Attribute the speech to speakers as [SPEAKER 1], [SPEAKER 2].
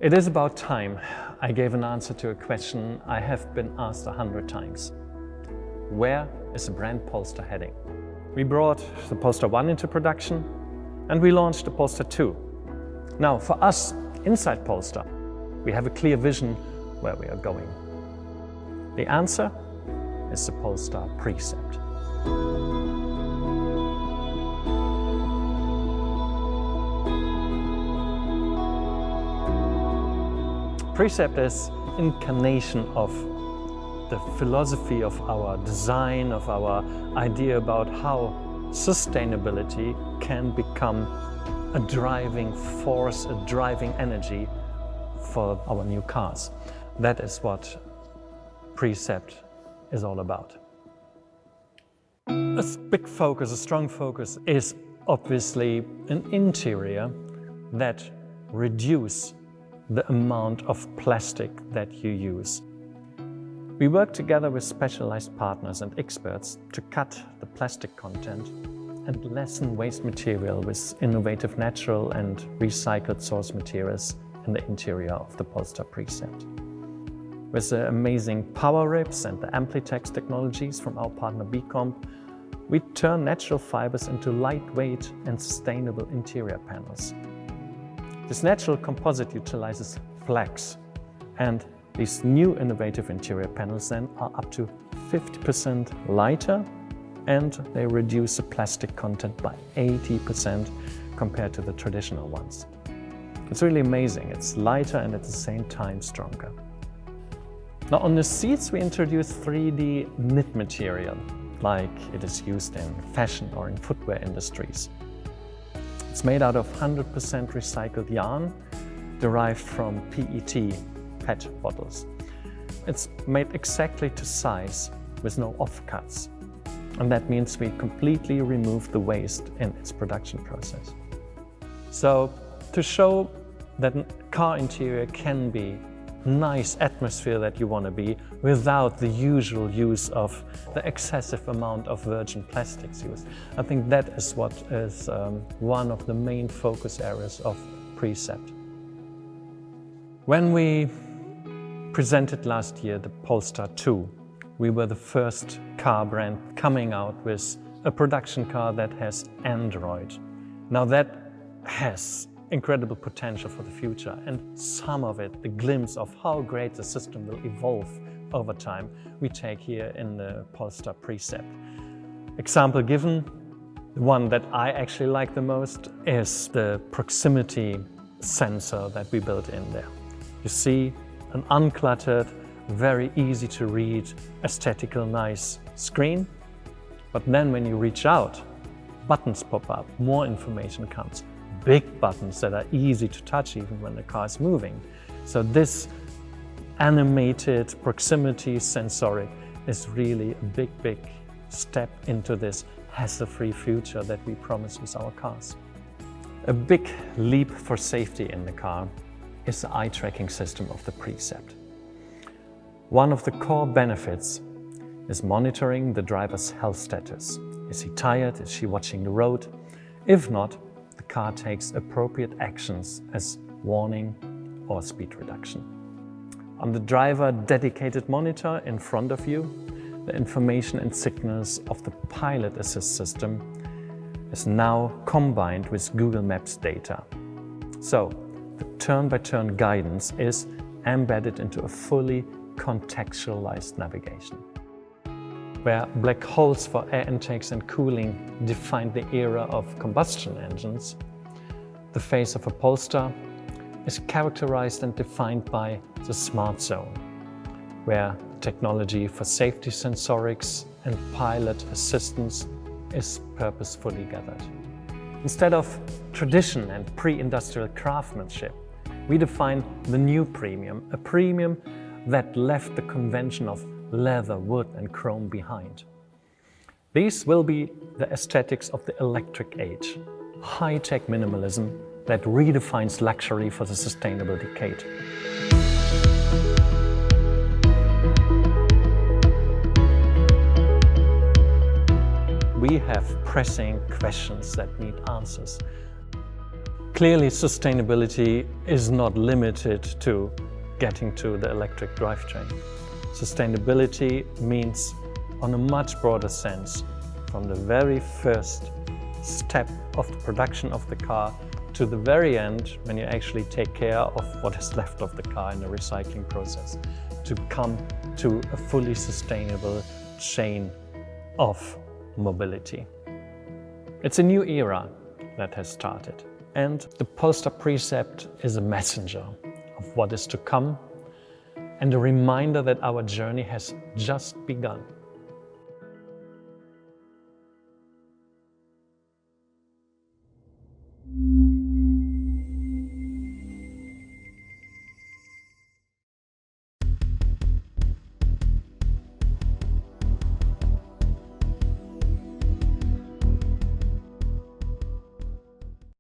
[SPEAKER 1] It is about time I gave an answer to a question I have been asked 100 times. Where is the brand Polestar heading? We brought the Polestar 1 into production and we launched the Polestar 2. Now, for us, inside Polestar, we have a clear vision where we are going. The answer is the Polestar Precept. Precept is incarnation of the philosophy of our design, of our idea about how sustainability can become a driving force, a driving energy for our new cars. That is what Precept is all about. A big focus, a strong focus is obviously an interior that reduces the amount of plastic that you use. We work together with specialized partners and experts to cut the plastic content and lessen waste material with innovative natural and recycled source materials in the interior of the Polestar Precept. With the amazing power ribs and the Amplitex technologies from our partner Bcomp, we turn natural fibers into lightweight and sustainable interior panels. This natural composite utilizes flax, and these new innovative interior panels then are up to 50% lighter, and they reduce the plastic content by 80% compared to the traditional ones. It's really amazing. It's lighter and at the same time stronger. Now on the seats we introduced 3D knit material, like it is used in fashion or in footwear industries. It's made out of 100% recycled yarn derived from PET bottles. It's made exactly to size with no offcuts. And that means we completely remove the waste in its production process. So to show that a car interior can be a nice atmosphere that you want to be without the usual use of the excessive amount of virgin plastics used. I think that is what is one of the main focus areas of Precept. When we presented last year the Polestar 2, we were the first car brand coming out with a production car that has Android. Now that has incredible potential for the future, and some of it, the glimpse of how great the system will evolve over time, we take here in the Polestar Precept. Example given, the one that I actually like the most is the proximity sensor that we built in there. You see an uncluttered, very easy to read, aesthetical, nice screen. But then when you reach out, buttons pop up, more information comes. Big buttons that are easy to touch even when the car is moving. So this animated proximity sensoric is really a big step into this hassle-free future that we promise with our cars. A big leap for safety in the car is the eye tracking system of the Precept. One of the core benefits is monitoring the driver's health status. Is he tired? Is she watching the road? If not, the car takes appropriate actions as warning or speed reduction. On the driver dedicated monitor in front of you, the information and signals of the pilot assist system is now combined with Google Maps data. So the turn-by-turn guidance is embedded into a fully contextualized navigation. Where black holes for air intakes and cooling defined the era of combustion engines, the face of a Polestar is characterized and defined by the smart zone, where technology for safety sensorics and pilot assistance is purposefully gathered. Instead of tradition and pre-industrial craftsmanship, we define the new premium, a premium that left the convention of leather, wood and chrome behind. These will be the aesthetics of the electric age, high-tech minimalism that redefines luxury for the sustainable decade. We have pressing questions that need answers. Clearly, sustainability is not limited to getting to the electric drivetrain. Sustainability means, on a much broader sense, from the very first step of the production of the car to the very end, when you actually take care of what is left of the car in the recycling process, to come to a fully sustainable chain of mobility. It's a new era that has started, and the Polestar Precept is a messenger of what is to come and a reminder that our journey has just begun.